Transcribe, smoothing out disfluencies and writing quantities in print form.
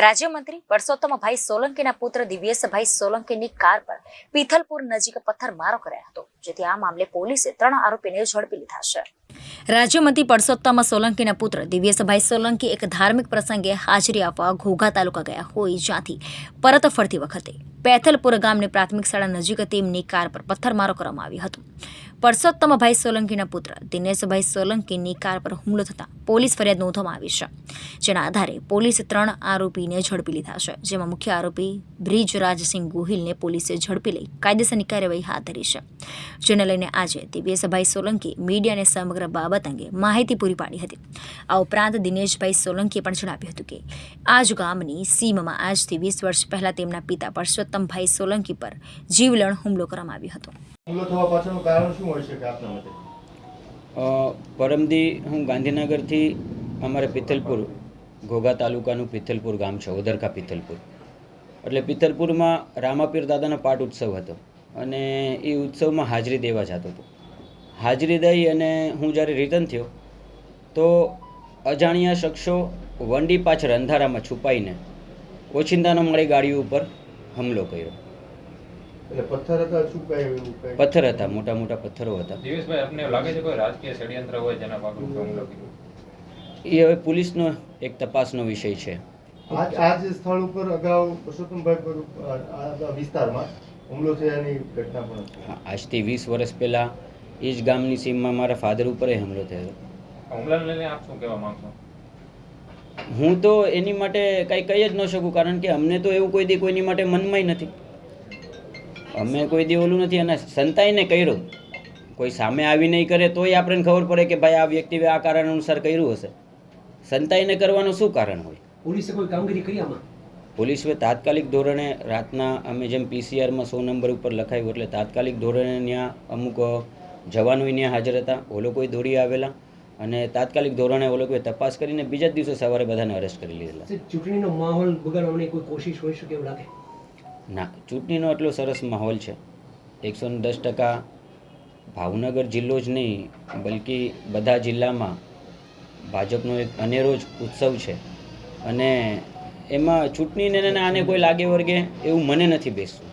રાજ્યમંત્રી પરસોત્તમભાઈ સોલંકીના પુત્ર દિવ્યેશભાઈ સોલંકીની કાર પર પીથલપુર નજીક પથ્થરમારો કરાયો હતો, જેથી આ મામલે પોલીસે 3 આરોપીને ઝડપી લીધા છે. રાજ્યમંત્રી પરસોત્તમ સોલંકીના પુત્ર દિવ્યેશભાઈ સોલંકી એક ધાર્મિક પ્રસંગે હાજરી આપવા ઘોઘા તાલુકા ગયા હોય, જ્યાંથી પરત ફરતી વખતે પીથલપુર ગામની પ્રાથમિક શાળા નજીક તેમની કાર પર પથ્થરમારો કરવામાં આવ્યો હતો. પરસોત્તમભાઈ સોલંકીના પુત્ર દિનેશભાઈ સોલંકીની કાર પર હુમલો થતાં પોલીસ ફરિયાદ નોંધવામાં આવી છે, જેના આધારે પોલીસે 3 આરોપીને ઝડપી લીધા છે, જેમાં મુખ્ય આરોપી બ્રિજરાજસિંહ ગોહિલને પોલીસે ઝડપી લઈ કાયદેસરની કાર્યવાહી હાથ ધરી છે, જેને લઈને આજે દિવ્યેશભાઈ સોલંકી મીડિયાને સમગ્ર બાબત અંગે માહિતી પૂરી પાડી હતી. આ ઉપરાંત દિનેશભાઈ સોલંકીએ પણ જણાવ્યું હતું કે આ જ ગામની સીમમાં આજથી 20 વર્ષ પહેલા તેમના પિતા પરસોત્તમભાઈ સોલંકી પર જીવલેણ હુમલો કરવામાં આવ્યો હતો. હુમલો થવા પાછળનું કારણ શું હોય શકે આપના મતે? પરમદી હું ગાંધીનગરથી અમારે પીથલપુર ઘોઘા તાલુકાનું પીથલપુર ગામ છે, ઓધરકા પીથલપુર. એટલે પીથલપુરમાં રામાપીર દાદાનો પાઠ ઉત્સવ હતો અને એ ઉત્સવમાં હાજરી દેવા જતો હતો. હાજરી દઈ અને હું જ્યારે રિટર્ન થયો તો અજાણ્યા શખ્સો વંડી પાછળ અંધારામાં છુપાઈને ઓચિંતાનો મારી ગાડી ઉપર હુમલો કર્યો. એટલે પથ્થર હતા, શું કાંઈ એવું કાંઈ? પથ્થર હતા, મોટા મોટા પથ્થરો હતા. દિવેશભાઈ, આપને લાગે છે કોઈ રાજકીય ષડયંત્ર હોય જેના ભાગરૂપે હુમલો કર્યો? એ હવે પોલીસનો એક તપાસનો વિષય છે. આ જ સ્થળ ઉપર અગાઉ પરસોત્તમભાઈ પર આ વિસ્તારમાં હુમલો થયાની ઘટના પણ છે. આજથી 20 વર્ષ પહેલાં એ જ ગામની સીમમાં મારા ફાધર ઉપર હુમલો થયો. હુમલાને લઈને આપ શું કહેવા માંગશો? હું તો એની માટે કંઈ કહી જ ન શકું, કારણ કે અમને તો એવું કોઈ દી કોઈની માટે મનમાંય નથી. અમે કોઈ દી ઓલું નથી, અને સંતાઈને કર્યો કોઈ સામે આવી નહીં કરે તોય આપણને ખબર પડે કે ભાઈ આ વ્યક્તિએ આ કારણ અનુસાર કર્યું હશે. સંતાઈને કરવાનું શું કારણ હોય? પોલીસે કોઈ કામગીરી કરી આમાં? પોલીસે તાત્કાલિક ધોરણે રાતના અમે જેમ પીસીઆરમાં 100 નંબર ઉપર લખાયું એટલે તાત્કાલિક ધોરણે ત્યાં અમુક જવાનોય ત્યાં હાજર હતા, ઓ લોકોએ દોડી આવેલા અને તાત્કાલિક ધોરણે ઓ લોકોએ તપાસ કરીને બીજા જ દિવસે સવારે બધાને અરેસ્ટ કરી લીધેલા. ચૂંટણીનો માહોલ બગાડવાની કોઈ કોશિશ હોઈ શકે એવું લાગે? ના, ચૂંટણીનો એટલો સરસ માહોલ છે. 110% ભાવનગર જિલ્લો જ નહીં બલકી બધા જિલ્લામાં ભાજપનો એક અનેરો જ ઉત્સવ છે અને એમાં ચૂંટણીને આને કોઈ લાગે વર્ગે એવું મને નથી બેસતું.